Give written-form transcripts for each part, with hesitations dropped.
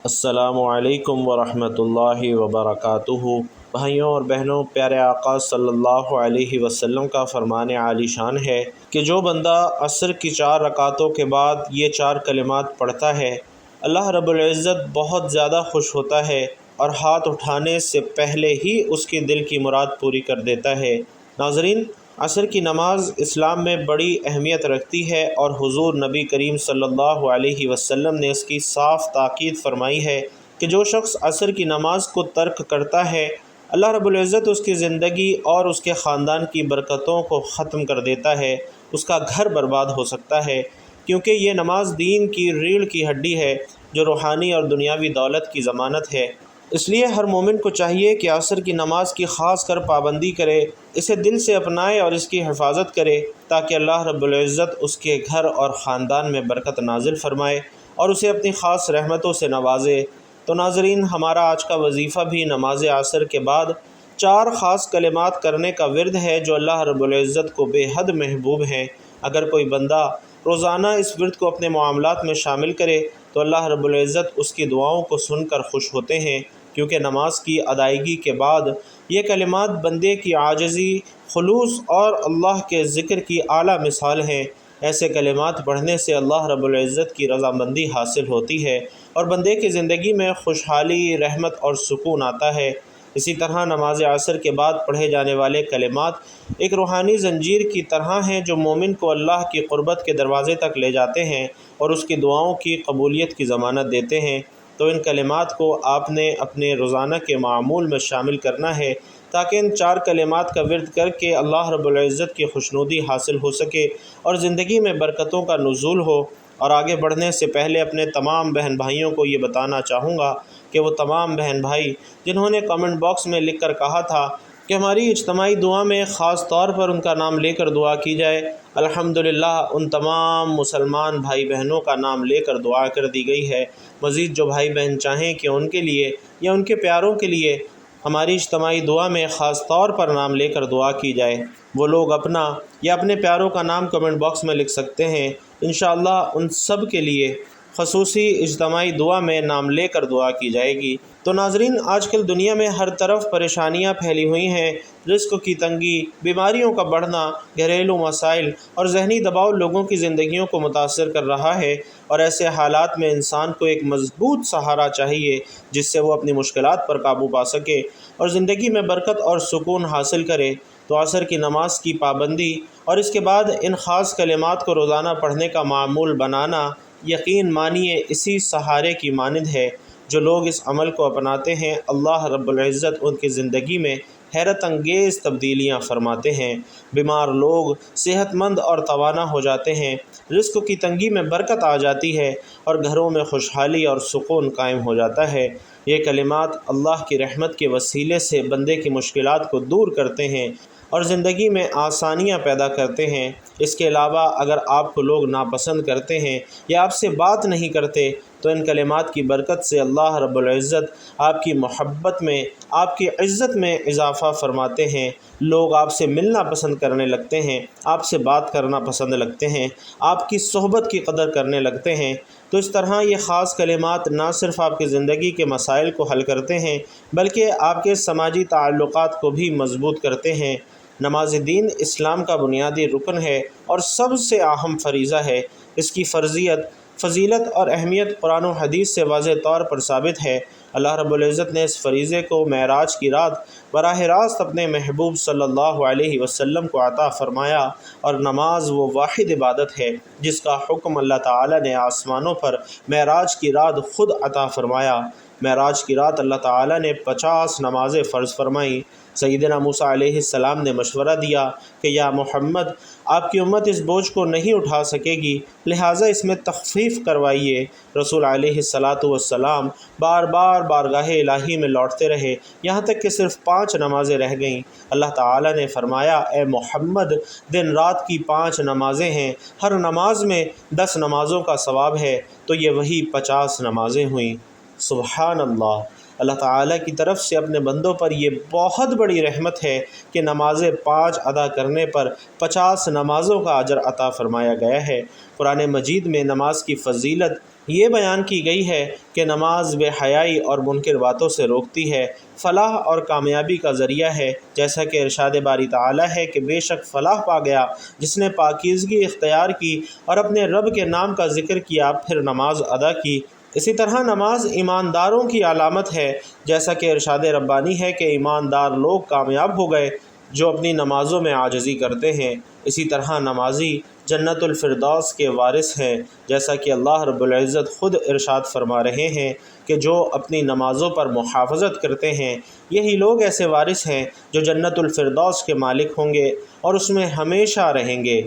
السلام علیکم ورحمۃ اللہ وبرکاتہ۔ بھائیوں اور بہنوں، پیارے آقا صلی اللہ علیہ وسلم کا فرمان عالی شان ہے کہ جو بندہ عصر کی 4 رکعتوں کے بعد یہ 4 کلمات پڑھتا ہے، اللہ رب العزت بہت زیادہ خوش ہوتا ہے اور ہاتھ اٹھانے سے پہلے ہی اس کے دل کی مراد پوری کر دیتا ہے۔ ناظرین، عصر کی نماز اسلام میں بڑی اہمیت رکھتی ہے اور حضور نبی کریم صلی اللہ علیہ وسلم نے اس کی صاف تاکید فرمائی ہے کہ جو شخص عصر کی نماز کو ترک کرتا ہے، اللہ رب العزت اس کی زندگی اور اس کے خاندان کی برکتوں کو ختم کر دیتا ہے، اس کا گھر برباد ہو سکتا ہے، کیونکہ یہ نماز دین کی ریڑھ کی ہڈی ہے جو روحانی اور دنیاوی دولت کی ضمانت ہے۔ اس لیے ہر مومن کو چاہیے کہ عصر کی نماز کی خاص کر پابندی کرے، اسے دل سے اپنائے اور اس کی حفاظت کرے تاکہ اللہ رب العزت اس کے گھر اور خاندان میں برکت نازل فرمائے اور اسے اپنی خاص رحمتوں سے نوازے۔ تو ناظرین، ہمارا آج کا وظیفہ بھی نماز عصر کے بعد 4 خاص کلمات کرنے کا ورد ہے جو اللہ رب العزت کو بے حد محبوب ہیں۔ اگر کوئی بندہ روزانہ اس ورد کو اپنے معاملات میں شامل کرے تو اللہ رب العزت اس کی دعاؤں کو سن کر خوش ہوتے ہیں، کیونکہ نماز کی ادائیگی کے بعد یہ کلمات بندے کی عاجزی، خلوص اور اللہ کے ذکر کی اعلیٰ مثال ہیں۔ ایسے کلمات پڑھنے سے اللہ رب العزت کی رضامندی حاصل ہوتی ہے اور بندے کی زندگی میں خوشحالی، رحمت اور سکون آتا ہے۔ اسی طرح نماز عصر کے بعد پڑھے جانے والے کلمات ایک روحانی زنجیر کی طرح ہیں جو مومن کو اللہ کی قربت کے دروازے تک لے جاتے ہیں اور اس کی دعاؤں کی قبولیت کی ضمانت دیتے ہیں۔ تو ان کلمات کو آپ نے اپنے روزانہ کے معمول میں شامل کرنا ہے تاکہ ان 4 کلمات کا ورد کر کے اللہ رب العزت کی خوشنودی حاصل ہو سکے اور زندگی میں برکتوں کا نزول ہو۔ اور آگے بڑھنے سے پہلے اپنے تمام بہن بھائیوں کو یہ بتانا چاہوں گا کہ وہ تمام بہن بھائی جنہوں نے کامنٹ باکس میں لکھ کر کہا تھا کہ ہماری اجتماعی دعا میں خاص طور پر ان کا نام لے کر دعا کی جائے، الحمدللہ ان تمام مسلمان بھائی بہنوں کا نام لے کر دعا کر دی گئی ہے۔ مزید جو بھائی بہن چاہیں کہ ان کے لیے یا ان کے پیاروں کے لیے ہماری اجتماعی دعا میں خاص طور پر نام لے کر دعا کی جائے، وہ لوگ اپنا یا اپنے پیاروں کا نام کمنٹ باکس میں لکھ سکتے ہیں۔ انشاءاللہ ان سب کے لیے خصوصی اجتماعی دعا میں نام لے کر دعا کی جائے گی۔ تو ناظرین، آج کل دنیا میں ہر طرف پریشانیاں پھیلی ہوئی ہیں، رزق کی تنگی، بیماریوں کا بڑھنا، گھریلو مسائل اور ذہنی دباؤ لوگوں کی زندگیوں کو متاثر کر رہا ہے، اور ایسے حالات میں انسان کو ایک مضبوط سہارا چاہیے جس سے وہ اپنی مشکلات پر قابو پا سکے اور زندگی میں برکت اور سکون حاصل کرے۔ تو عصر کی نماز کی پابندی اور اس کے بعد ان خاص کلمات کو روزانہ پڑھنے کا معمول بنانا یقین مانیے اسی سہارے کی مانند ہے۔ جو لوگ اس عمل کو اپناتے ہیں، اللہ رب العزت ان کی زندگی میں حیرت انگیز تبدیلیاں فرماتے ہیں۔ بیمار لوگ صحت مند اور توانا ہو جاتے ہیں، رزق کی تنگی میں برکت آ جاتی ہے اور گھروں میں خوشحالی اور سکون قائم ہو جاتا ہے۔ یہ کلمات اللہ کی رحمت کے وسیلے سے بندے کی مشکلات کو دور کرتے ہیں اور زندگی میں آسانیاں پیدا کرتے ہیں۔ اس کے علاوہ اگر آپ کو لوگ ناپسند کرتے ہیں یا آپ سے بات نہیں کرتے تو ان کلمات کی برکت سے اللہ رب العزت آپ کی محبت میں، آپ کی عزت میں اضافہ فرماتے ہیں۔ لوگ آپ سے ملنا پسند کرنے لگتے ہیں، آپ سے بات کرنا پسند لگتے ہیں، آپ کی صحبت کی قدر کرنے لگتے ہیں۔ تو اس طرح یہ خاص کلمات نہ صرف آپ کی زندگی کے مسائل کو حل کرتے ہیں بلکہ آپ کے سماجی تعلقات کو بھی مضبوط کرتے ہیں۔ نماز دین اسلام کا بنیادی رکن ہے اور سب سے اہم فریضہ ہے۔ اس کی فرضیت، فضیلت اور اہمیت قرآن و حدیث سے واضح طور پر ثابت ہے۔ اللہ رب العزت نے اس فریضے کو معراج کی رات براہ راست اپنے محبوب صلی اللہ علیہ وسلم کو عطا فرمایا، اور نماز وہ واحد عبادت ہے جس کا حکم اللہ تعالی نے آسمانوں پر معراج کی رات خود عطا فرمایا۔ معراج کی رات اللہ تعالی نے 50 نمازیں فرض فرمائیں۔ سیدنا موسیٰ علیہ السلام نے مشورہ دیا کہ یا محمد، آپ کی امت اس بوجھ کو نہیں اٹھا سکے گی، لہٰذا اس میں تخفیف کروائیے۔ رسول علیہ السلام بار بار بارگاہ الہی میں لوٹتے رہے، یہاں تک کہ صرف 5 نمازیں رہ گئیں۔ اللہ تعالی نے فرمایا، اے محمد، دن رات کی 5 نمازیں ہیں، ہر نماز میں 10 نمازوں کا ثواب ہے، تو یہ وہی 50 نمازیں ہوئیں۔ سبحان اللہ! اللہ تعالیٰ کی طرف سے اپنے بندوں پر یہ بہت بڑی رحمت ہے کہ نمازیں 5 ادا کرنے پر 50 نمازوں کا اجر عطا فرمایا گیا ہے۔ قرآن مجید میں نماز کی فضیلت یہ بیان کی گئی ہے کہ نماز بے حیائی اور منکر باتوں سے روکتی ہے، فلاح اور کامیابی کا ذریعہ ہے، جیسا کہ ارشاد باری تعالیٰ ہے کہ بے شک فلاح پا گیا جس نے پاکیزگی اختیار کی اور اپنے رب کے نام کا ذکر کیا پھر نماز ادا کی۔ اسی طرح نماز ایمانداروں کی علامت ہے، جیسا کہ ارشاد ربانی ہے کہ ایماندار لوگ کامیاب ہو گئے جو اپنی نمازوں میں عاجزی کرتے ہیں۔ اسی طرح نمازی جنت الفردوس کے وارث ہیں، جیسا کہ اللہ رب العزت خود ارشاد فرما رہے ہیں کہ جو اپنی نمازوں پر محافظت کرتے ہیں یہی لوگ ایسے وارث ہیں جو جنت الفردوس کے مالک ہوں گے اور اس میں ہمیشہ رہیں گے۔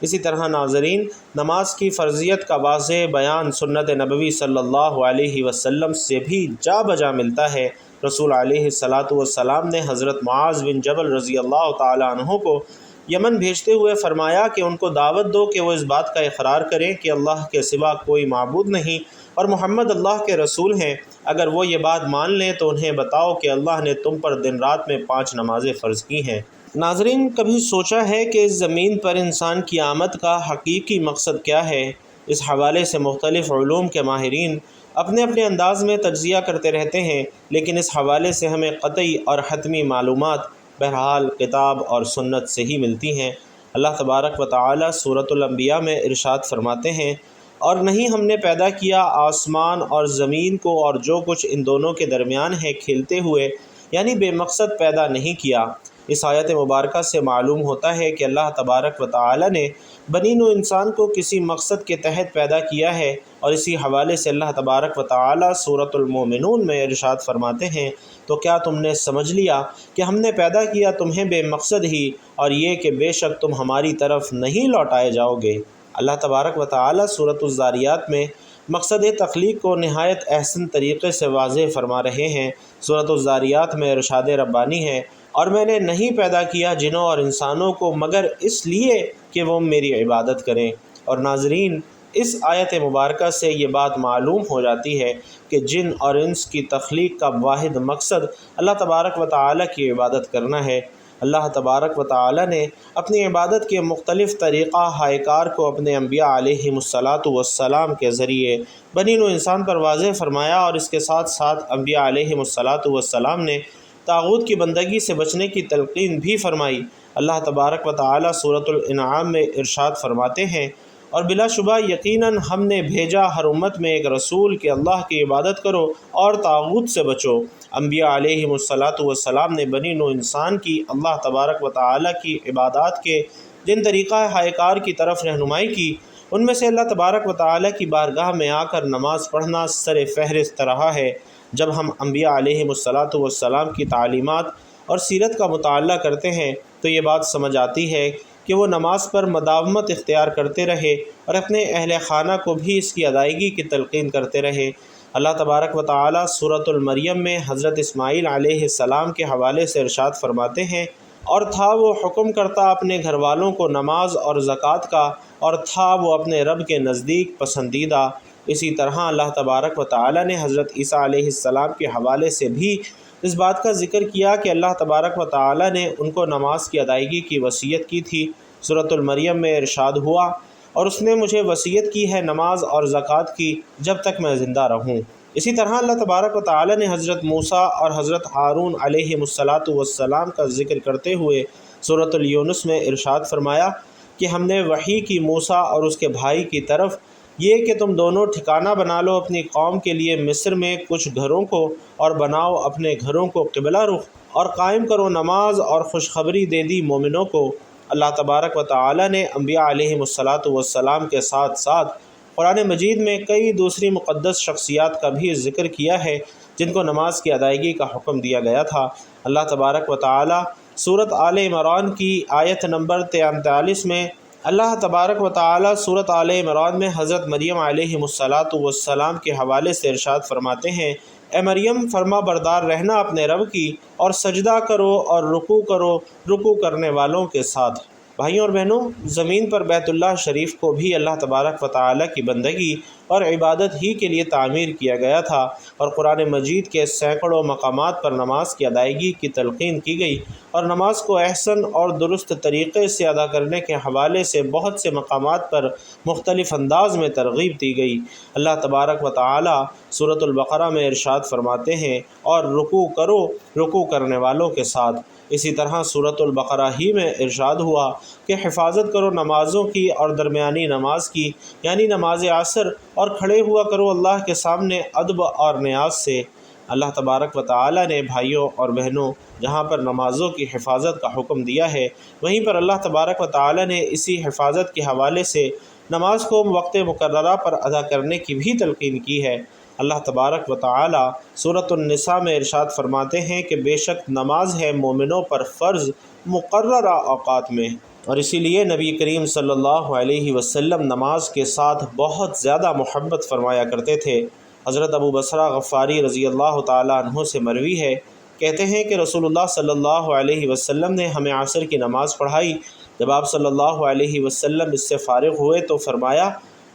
اسی طرح ناظرین، نماز کی فرضیت کا واضح بیان سنت نبوی صلی اللہ علیہ وسلم سے بھی جا بجا ملتا ہے۔ رسول علیہ السلام نے حضرت معاذ بن جبل رضی اللہ تعالیٰ عنہ کو یمن بھیجتے ہوئے فرمایا کہ ان کو دعوت دو کہ وہ اس بات کا اقرار کریں کہ اللہ کے سوا کوئی معبود نہیں اور محمد اللہ کے رسول ہیں۔ اگر وہ یہ بات مان لیں تو انہیں بتاؤ کہ اللہ نے تم پر دن رات میں 5 نمازیں فرض کی ہیں۔ ناظرین، کبھی سوچا ہے کہ اس زمین پر انسان کی آمد کا حقیقی مقصد کیا ہے؟ اس حوالے سے مختلف علوم کے ماہرین اپنے اپنے انداز میں تجزیہ کرتے رہتے ہیں، لیکن اس حوالے سے ہمیں قطعی اور حتمی معلومات بہرحال کتاب اور سنت سے ہی ملتی ہیں۔ اللہ تبارک و تعالی سورۃ الانبیاء میں ارشاد فرماتے ہیں، اور نہیں ہم نے پیدا کیا آسمان اور زمین کو اور جو کچھ ان دونوں کے درمیان ہے کھیلتے ہوئے، یعنی بے مقصد پیدا نہیں کیا۔ اس آیت مبارکہ سے معلوم ہوتا ہے کہ اللہ تبارک و تعالی نے بنی نوع انسان کو کسی مقصد کے تحت پیدا کیا ہے، اور اسی حوالے سے اللہ تبارک و تعالی سورۃ المومنون میں ارشاد فرماتے ہیں، تو کیا تم نے سمجھ لیا کہ ہم نے پیدا کیا تمہیں بے مقصد ہی، اور یہ کہ بے شک تم ہماری طرف نہیں لوٹائے جاؤ گے۔ اللہ تبارک و تعالی سورۃ الذاریات میں مقصد تخلیق کو نہایت احسن طریقے سے واضح فرما رہے ہیں۔ سورۃ الذاریات میں ارشاد ربانی ہے، اور میں نے نہیں پیدا کیا جنوں اور انسانوں کو مگر اس لیے کہ وہ میری عبادت کریں۔ اور ناظرین، اس آیت مبارکہ سے یہ بات معلوم ہو جاتی ہے کہ جن اور انس کی تخلیق کا واحد مقصد اللہ تبارک و تعالی کی عبادت کرنا ہے۔ اللہ تبارک و تعالی نے اپنی عبادت کے مختلف طریقہ ہائے کار کو اپنے انبیاء علیہم السلام کے ذریعے بنی نوع انسان پر واضح فرمایا، اور اس کے ساتھ ساتھ انبیاء علیہم السلام نے طاغوت کی بندگی سے بچنے کی تلقین بھی فرمائی۔ اللہ تبارک و تعالی سورۃ الانعام میں ارشاد فرماتے ہیں، اور بلا شبہ یقیناً ہم نے بھیجا ہر امت میں ایک رسول کہ اللہ کی عبادت کرو اور طاغوت سے بچو۔ انبیاء علیہم السلام نے بنی نوع انسان کی اللہ تبارک و تعالی کی عبادات کے جن طریقہ ہائے کار کی طرف رہنمائی کی، ان میں سے اللہ تبارک و تعالی کی بارگاہ میں آ کر نماز پڑھنا سر فہرست رہا ہے۔ جب ہم انبیاء علیہم السلام کی تعلیمات اور سیرت کا مطالعہ کرتے ہیں تو یہ بات سمجھ آتی ہے کہ وہ نماز پر مداومت اختیار کرتے رہے اور اپنے اہل خانہ کو بھی اس کی ادائیگی کی تلقین کرتے رہے۔ اللہ تبارک و تعالی سورۃ المریم میں حضرت اسماعیل علیہ السلام کے حوالے سے ارشاد فرماتے ہیں، اور تھا وہ حکم کرتا اپنے گھر والوں کو نماز اور زکوٰۃ کا، اور تھا وہ اپنے رب کے نزدیک پسندیدہ۔ اسی طرح اللہ تبارک و تعالی نے حضرت عیسیٰ علیہ السلام کے حوالے سے بھی اس بات کا ذکر کیا کہ اللہ تبارک و تعالی نے ان کو نماز کی ادائیگی کی وصیت کی تھی۔ سورۃ المریم میں ارشاد ہوا، اور اس نے مجھے وصیت کی ہے نماز اور زکوٰۃ کی جب تک میں زندہ رہوں۔ اسی طرح اللہ تبارک و تعالی نے حضرت موسیٰ اور حضرت ہارون علیہم السلام کا ذکر کرتے ہوئے سورۃ یونس میں ارشاد فرمایا کہ ہم نے وحی کی موسیٰ اور اس کے بھائی کی طرف یہ کہ تم دونوں ٹھکانہ بنا لو اپنی قوم کے لیے مصر میں کچھ گھروں کو، اور بناؤ اپنے گھروں کو قبلہ رخ، اور قائم کرو نماز اور خوشخبری دے دی مومنوں کو۔ اللہ تبارک و تعالی نے انبیاء علیہم السلام کے ساتھ ساتھ قرآن مجید میں کئی دوسری مقدس شخصیات کا بھی ذکر کیا ہے جن کو نماز کی ادائیگی کا حکم دیا گیا تھا۔ اللہ تبارک و تعالی سورۃ آل عمران کی آیت نمبر 43 میں اللہ تبارک و تعالی سورۃ آل عمران میں حضرت مریم علیہ السلام کے حوالے سے ارشاد فرماتے ہیں، اے مریم فرما بردار رہنا اپنے رب کی، اور سجدہ کرو اور رکوع کرو رکوع کرنے والوں کے ساتھ۔ بھائیوں اور بہنوں، زمین پر بیت اللہ شریف کو بھی اللہ تبارک و تعالی کی بندگی اور عبادت ہی کے لیے تعمیر کیا گیا تھا، اور قرآن مجید کے سینکڑوں مقامات پر نماز کی ادائیگی کی تلقین کی گئی، اور نماز کو احسن اور درست طریقے سے ادا کرنے کے حوالے سے بہت سے مقامات پر مختلف انداز میں ترغیب دی گئی۔ اللہ تبارک و تعالی سورۃ البقرہ میں ارشاد فرماتے ہیں، اور رکوع کرو رکوع کرنے والوں کے ساتھ۔ اسی طرح سورۃ البقرہ ہی میں ارشاد ہوا کہ حفاظت کرو نمازوں کی اور درمیانی نماز کی، یعنی نماز عصر، اور کھڑے ہوا کرو اللہ کے سامنے ادب اور نیاز سے۔ اللہ تبارک و تعالی نے بھائیوں اور بہنوں جہاں پر نمازوں کی حفاظت کا حکم دیا ہے، وہیں پر اللہ تبارک و تعالی نے اسی حفاظت کے حوالے سے نماز کو وقت مقررہ پر ادا کرنے کی بھی تلقین کی ہے۔ اللہ تبارک و تعالی سورۃ النساء میں ارشاد فرماتے ہیں کہ بے شک نماز ہے مومنوں پر فرض مقررہ اوقات میں، اور اسی لیے نبی کریم صلی اللہ علیہ وسلم نماز کے ساتھ بہت زیادہ محبت فرمایا کرتے تھے۔ حضرت ابو بصرہ غفاری رضی اللہ تعالیٰ عنہ سے مروی ہے، کہتے ہیں کہ رسول اللہ صلی اللہ علیہ وسلم نے ہمیں عصر کی نماز پڑھائی۔ جب آپ صلی اللہ علیہ وسلم اس سے فارغ ہوئے تو فرمایا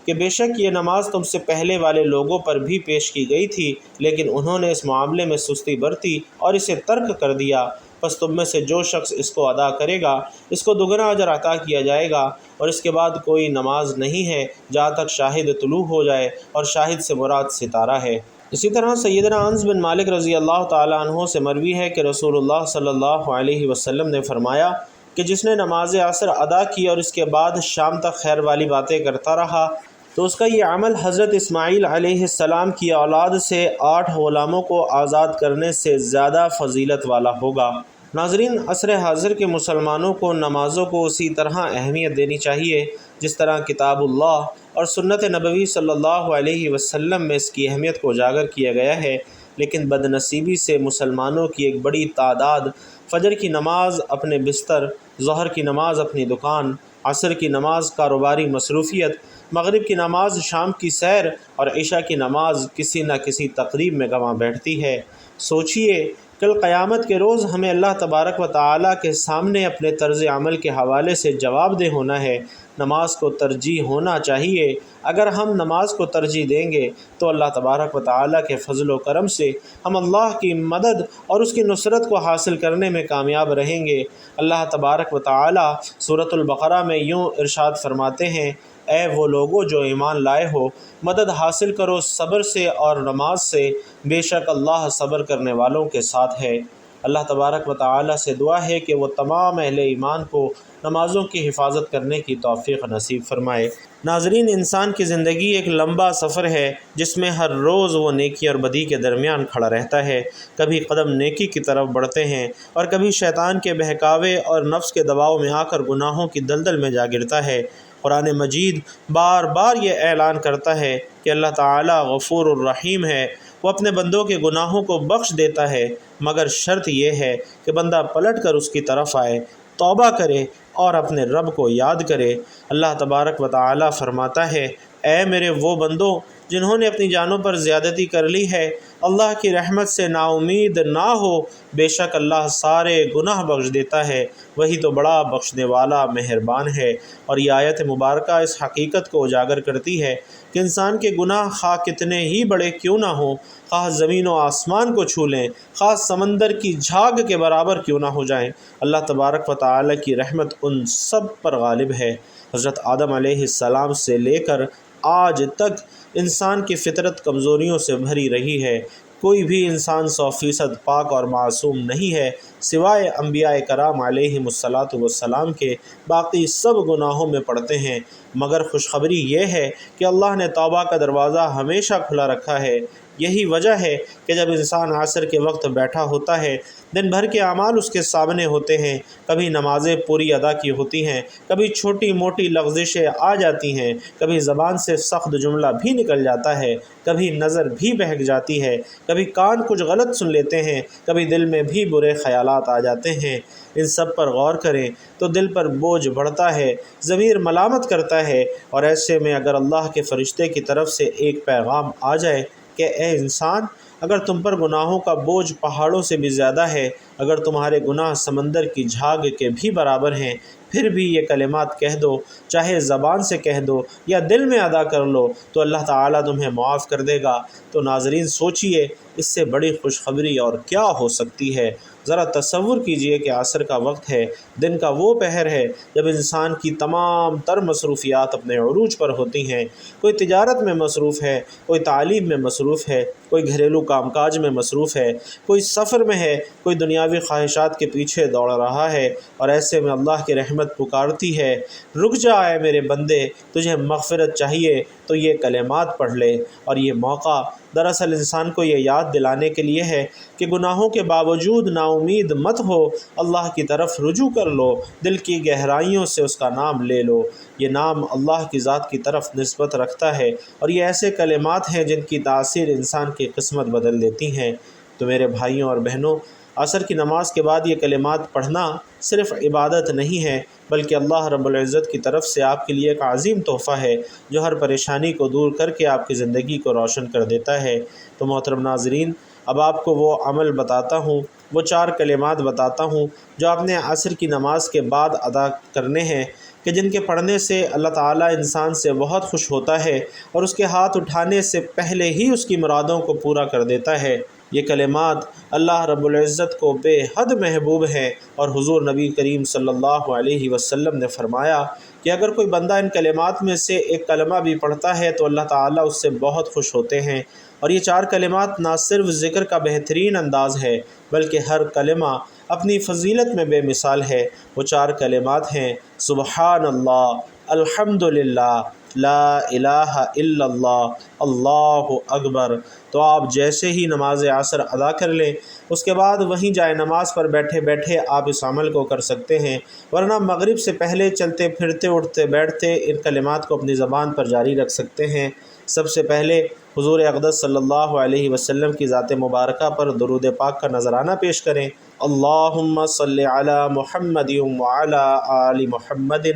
کہ بے شک یہ نماز تم سے پہلے والے لوگوں پر بھی پیش کی گئی تھی، لیکن انہوں نے اس معاملے میں سستی برتی اور اسے ترک کر دیا، پس تم میں سے جو شخص اس کو ادا کرے گا اس کو دوگنا اجر عطا کیا جائے گا، اور اس کے بعد کوئی نماز نہیں ہے جہاں تک شاہد طلوع ہو جائے، اور شاہد سے مراد ستارہ ہے۔ اسی طرح سیدنا انس بن مالک رضی اللہ تعالیٰ عنہ سے مروی ہے کہ رسول اللہ صلی اللہ علیہ وسلم نے فرمایا کہ جس نے نماز عصر ادا کی اور اس کے بعد شام تک خیر والی باتیں کرتا رہا تو اس کا یہ عمل حضرت اسماعیل علیہ السلام کی اولاد سے 8 غلاموں کو آزاد کرنے سے زیادہ فضیلت والا ہوگا۔ ناظرین، عصر حاضر کے مسلمانوں کو نمازوں کو اسی طرح اہمیت دینی چاہیے جس طرح کتاب اللہ اور سنت نبوی صلی اللہ علیہ وسلم میں اس کی اہمیت کو اجاگر کیا گیا ہے، لیکن بد نصیبی سے مسلمانوں کی ایک بڑی تعداد فجر کی نماز اپنے بستر، ظہر کی نماز اپنی دکان، عصر کی نماز کاروباری مصروفیت، مغرب کی نماز شام کی سیر اور عشاء کی نماز کسی نہ کسی تقریب میں گنوا بیٹھتی ہے۔ سوچئے، کل قیامت کے روز ہمیں اللہ تبارک و تعالیٰ کے سامنے اپنے طرز عمل کے حوالے سے جواب دہ ہونا ہے۔ نماز کو ترجیح ہونا چاہیے۔ اگر ہم نماز کو ترجیح دیں گے تو اللہ تبارک و تعالیٰ کے فضل و کرم سے ہم اللہ کی مدد اور اس کی نصرت کو حاصل کرنے میں کامیاب رہیں گے۔ اللہ تبارک و تعالیٰ سورۃ البقرہ میں یوں ارشاد فرماتے ہیں، اے وہ لوگو جو ایمان لائے ہو، مدد حاصل کرو صبر سے اور نماز سے، بے شک اللہ صبر کرنے والوں کے ساتھ ہے۔ اللہ تبارک و تعالیٰ سے دعا ہے کہ وہ تمام اہل ایمان کو نمازوں کی حفاظت کرنے کی توفیق نصیب فرمائے۔ ناظرین، انسان کی زندگی ایک لمبا سفر ہے جس میں ہر روز وہ نیکی اور بدی کے درمیان کھڑا رہتا ہے۔ کبھی قدم نیکی کی طرف بڑھتے ہیں اور کبھی شیطان کے بہکاوے اور نفس کے دباؤ میں آ کر گناہوں کی دلدل میں جا گرتا ہے۔ قرآن مجید بار بار یہ اعلان کرتا ہے کہ اللہ تعالیٰ غفور الرحیم ہے، وہ اپنے بندوں کے گناہوں کو بخش دیتا ہے، مگر شرط یہ ہے کہ بندہ پلٹ کر اس کی طرف آئے، توبہ کرے اور اپنے رب کو یاد کرے۔ اللہ تبارک و تعالیٰ فرماتا ہے، اے میرے وہ بندوں جنہوں نے اپنی جانوں پر زیادتی کر لی ہے، اللہ کی رحمت سے نا امید نہ ہو، بے شک اللہ سارے گناہ بخش دیتا ہے، وہی تو بڑا بخشنے والا مہربان ہے۔ اور یہ آیت مبارکہ اس حقیقت کو اجاگر کرتی ہے کہ انسان کے گناہ خواہ کتنے ہی بڑے کیوں نہ ہوں، خواہ زمین و آسمان کو چھو لیں، خواہ سمندر کی جھاگ کے برابر کیوں نہ ہو جائیں، اللہ تبارک و تعالیٰ کی رحمت ان سب پر غالب ہے۔ حضرت آدم علیہ السلام سے لے کر آج تک انسان کی فطرت کمزوریوں سے بھری رہی ہے۔ کوئی بھی انسان 100% پاک اور معصوم نہیں ہے سوائے انبیاء کرام علیہم السلام کے، باقی سب گناہوں میں پڑتے ہیں، مگر خوشخبری یہ ہے کہ اللہ نے توبہ کا دروازہ ہمیشہ کھلا رکھا ہے۔ یہی وجہ ہے کہ جب انسان عصر کے وقت بیٹھا ہوتا ہے، دن بھر کے اعمال اس کے سامنے ہوتے ہیں، کبھی نمازیں پوری ادا کی ہوتی ہیں، کبھی چھوٹی موٹی لغزشیں آ جاتی ہیں، کبھی زبان سے سخت جملہ بھی نکل جاتا ہے، کبھی نظر بھی بہک جاتی ہے، کبھی کان کچھ غلط سن لیتے ہیں، کبھی دل میں بھی برے خیالات آ جاتے ہیں۔ ان سب پر غور کریں تو دل پر بوجھ بڑھتا ہے، ضمیر ملامت کرتا ہے، اور ایسے میں اگر اللہ کے فرشتے کی طرف سے ایک پیغام آ جائے کہ اے انسان، اگر تم پر گناہوں کا بوجھ پہاڑوں سے بھی زیادہ ہے، اگر تمہارے گناہ سمندر کی جھاگ کے بھی برابر ہیں، پھر بھی یہ کلمات کہہ دو، چاہے زبان سے کہہ دو یا دل میں ادا کر لو، تو اللہ تعالیٰ تمہیں معاف کر دے گا۔ تو ناظرین سوچئے اس سے بڑی خوشخبری اور کیا ہو سکتی ہے؟ ذرا تصور کیجئے کہ عصر کا وقت ہے، دن کا وہ پہر ہے جب انسان کی تمام تر مصروفیات اپنے عروج پر ہوتی ہیں۔ کوئی تجارت میں مصروف ہے، کوئی تعلیم میں مصروف ہے، کوئی گھریلو کام کاج میں مصروف ہے، کوئی سفر میں ہے، کوئی دنیاوی خواہشات کے پیچھے دوڑ رہا ہے، اور ایسے میں اللہ کی رحمت پکارتی ہے، رک جا اے میرے بندے، تجھے مغفرت چاہیے تو یہ کلمات پڑھ لے۔ اور یہ موقع دراصل انسان کو یہ یاد دلانے کے لیے ہے کہ گناہوں کے باوجود نا امید مت ہو، اللہ کی طرف رجوع کر لو، دل کی گہرائیوں سے اس کا نام لے لو۔ یہ نام اللہ کی ذات کی طرف نسبت رکھتا ہے، اور یہ ایسے کلمات ہیں جن کی تاثیر انسان کی قسمت بدل دیتی ہیں۔ تو میرے بھائیوں اور بہنوں، عصر کی نماز کے بعد یہ کلمات پڑھنا صرف عبادت نہیں ہے، بلکہ اللہ رب العزت کی طرف سے آپ کے لیے ایک عظیم تحفہ ہے جو ہر پریشانی کو دور کر کے آپ کی زندگی کو روشن کر دیتا ہے۔ تو محترم ناظرین، اب آپ کو وہ عمل بتاتا ہوں، وہ 4 کلمات بتاتا ہوں جو آپ نے عصر کی نماز کے بعد ادا کرنے ہیں، کہ جن کے پڑھنے سے اللہ تعالیٰ انسان سے بہت خوش ہوتا ہے اور اس کے ہاتھ اٹھانے سے پہلے ہی اس کی مرادوں کو پورا کر دیتا ہے۔ یہ کلمات اللہ رب العزت کو بے حد محبوب ہیں، اور حضور نبی کریم صلی اللہ علیہ وسلم نے فرمایا کہ اگر کوئی بندہ ان کلمات میں سے ایک کلمہ بھی پڑھتا ہے تو اللہ تعالیٰ اس سے بہت خوش ہوتے ہیں۔ اور یہ 4 کلمات نہ صرف ذکر کا بہترین انداز ہے، بلکہ ہر کلمہ اپنی فضیلت میں بے مثال ہے۔ وہ 4 کلمات ہیں: سبحان اللہ، الحمدللہ، لا الہ الا اللہ، اللہ اکبر۔ تو آپ جیسے ہی نماز عصر ادا کر لیں، اس کے بعد وہیں جائے نماز پر بیٹھے بیٹھے آپ اس عمل کو کر سکتے ہیں، ورنہ مغرب سے پہلے چلتے پھرتے اٹھتے بیٹھتے ان کلمات کو اپنی زبان پر جاری رکھ سکتے ہیں۔ سب سے پہلے حضور اقدس صلی اللہ علیہ وسلم کی ذات مبارکہ پر درود پاک کا نذرانہ پیش کریں۔ اللہم صلی علی محمد وعلی آل محمد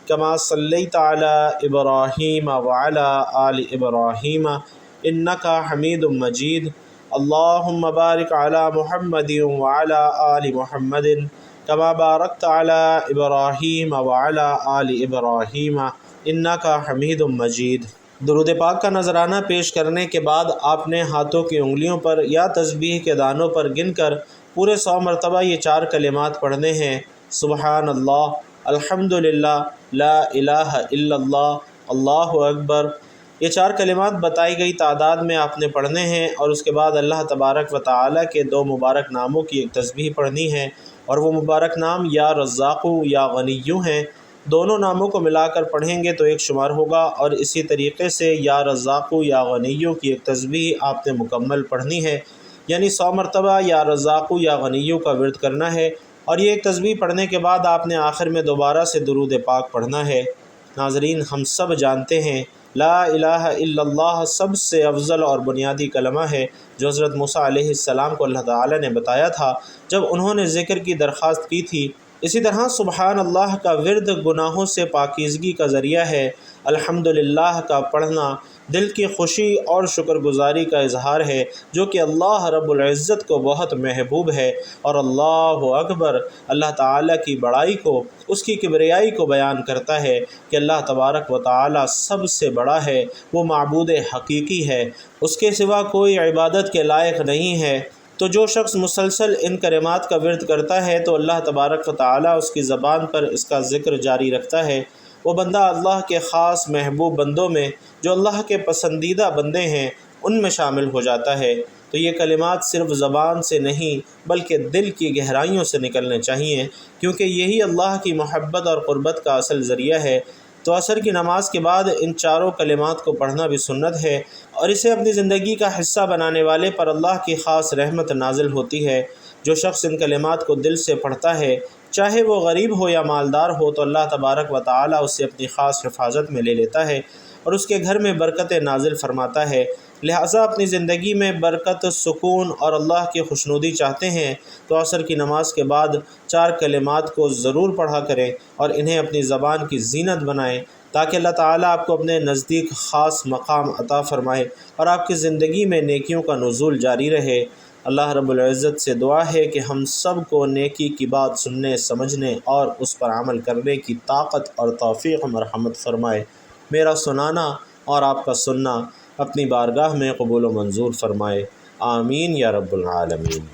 کما صلیت علی ابراہیم وعلی آل ابراہیم انک حمید مجید۔ اللہم بارک علی محمد وعلی آل محمد کما بارکت علی ابراہیم وعلی آل ابراہیم انک حمید مجید۔ درود پاک کا نذرانہ پیش کرنے کے بعد آپ نے ہاتھوں کی انگلیوں پر یا تسبیح کے دانوں پر گن کر پورے 100 مرتبہ یہ 4 کلمات پڑھنے ہیں: سبحان اللہ، الحمدللہ، لا الہ الا اللہ، اللہ اکبر۔ یہ 4 کلمات بتائی گئی تعداد میں آپ نے پڑھنے ہیں، اور اس کے بعد اللہ تبارک و تعالیٰ کے 2 مبارک ناموں کی ایک تسبیح پڑھنی ہے، اور وہ مبارک نام یا رزاق یا غنی ہیں۔ دونوں ناموں کو ملا کر پڑھیں گے تو 1 شمار ہوگا، اور اسی طریقے سے یا رزاق یا غنی کی ایک تسبیح آپ نے مکمل پڑھنی ہے، یعنی 100 مرتبہ یا رزاق یا غنی کا ورد کرنا ہے، اور یہ ایک تسبیح پڑھنے کے بعد آپ نے آخر میں دوبارہ سے درود پاک پڑھنا ہے۔ ناظرین، ہم سب جانتے ہیں لا الہ الا اللہ سب سے افضل اور بنیادی کلمہ ہے جو حضرت موسیٰ علیہ السلام کو اللہ تعالیٰ نے بتایا تھا جب انہوں نے ذکر کی درخواست کی تھی۔ اسی طرح سبحان اللہ کا ورد گناہوں سے پاکیزگی کا ذریعہ ہے۔ الحمدللہ کا پڑھنا دل کی خوشی اور شکر گزاری کا اظہار ہے جو کہ اللہ رب العزت کو بہت محبوب ہے، اور اللہ اکبر اللہ تعالیٰ کی بڑائی کو، اس کی کبریائی کو بیان کرتا ہے کہ اللہ تبارک و تعالیٰ سب سے بڑا ہے، وہ معبود حقیقی ہے، اس کے سوا کوئی عبادت کے لائق نہیں ہے۔ تو جو شخص مسلسل ان کلمات کا ورد کرتا ہے تو اللہ تبارک و تعالیٰ اس کی زبان پر اس کا ذکر جاری رکھتا ہے۔ وہ بندہ اللہ کے خاص محبوب بندوں میں جو اللہ کے پسندیدہ بندے ہیں ان میں شامل ہو جاتا ہے۔ تو یہ کلمات صرف زبان سے نہیں بلکہ دل کی گہرائیوں سے نکلنے چاہیے، کیونکہ یہی اللہ کی محبت اور قربت کا اصل ذریعہ ہے۔ تو عصر کی نماز کے بعد ان 4 کلمات کو پڑھنا بھی سنت ہے، اور اسے اپنی زندگی کا حصہ بنانے والے پر اللہ کی خاص رحمت نازل ہوتی ہے۔ جو شخص ان کلمات کو دل سے پڑھتا ہے، چاہے وہ غریب ہو یا مالدار ہو، تو اللہ تبارک و تعالیٰ اسے اپنی خاص حفاظت میں لے لیتا ہے اور اس کے گھر میں برکت نازل فرماتا ہے۔ لہٰذا اپنی زندگی میں برکت، سکون اور اللہ کی خوشنودی چاہتے ہیں تو عصر کی نماز کے بعد 4 کلمات کو ضرور پڑھا کریں اور انہیں اپنی زبان کی زینت بنائیں، تاکہ اللہ تعالیٰ آپ کو اپنے نزدیک خاص مقام عطا فرمائے اور آپ کی زندگی میں نیکیوں کا نزول جاری رہے۔ اللہ رب العزت سے دعا ہے کہ ہم سب کو نیکی کی بات سننے، سمجھنے اور اس پر عمل کرنے کی طاقت اور توفیق مرحمت فرمائے۔ میرا سنانا اور آپ کا سننا اپنی بارگاہ میں قبول و منظور فرمائے، آمین یا رب العالمین۔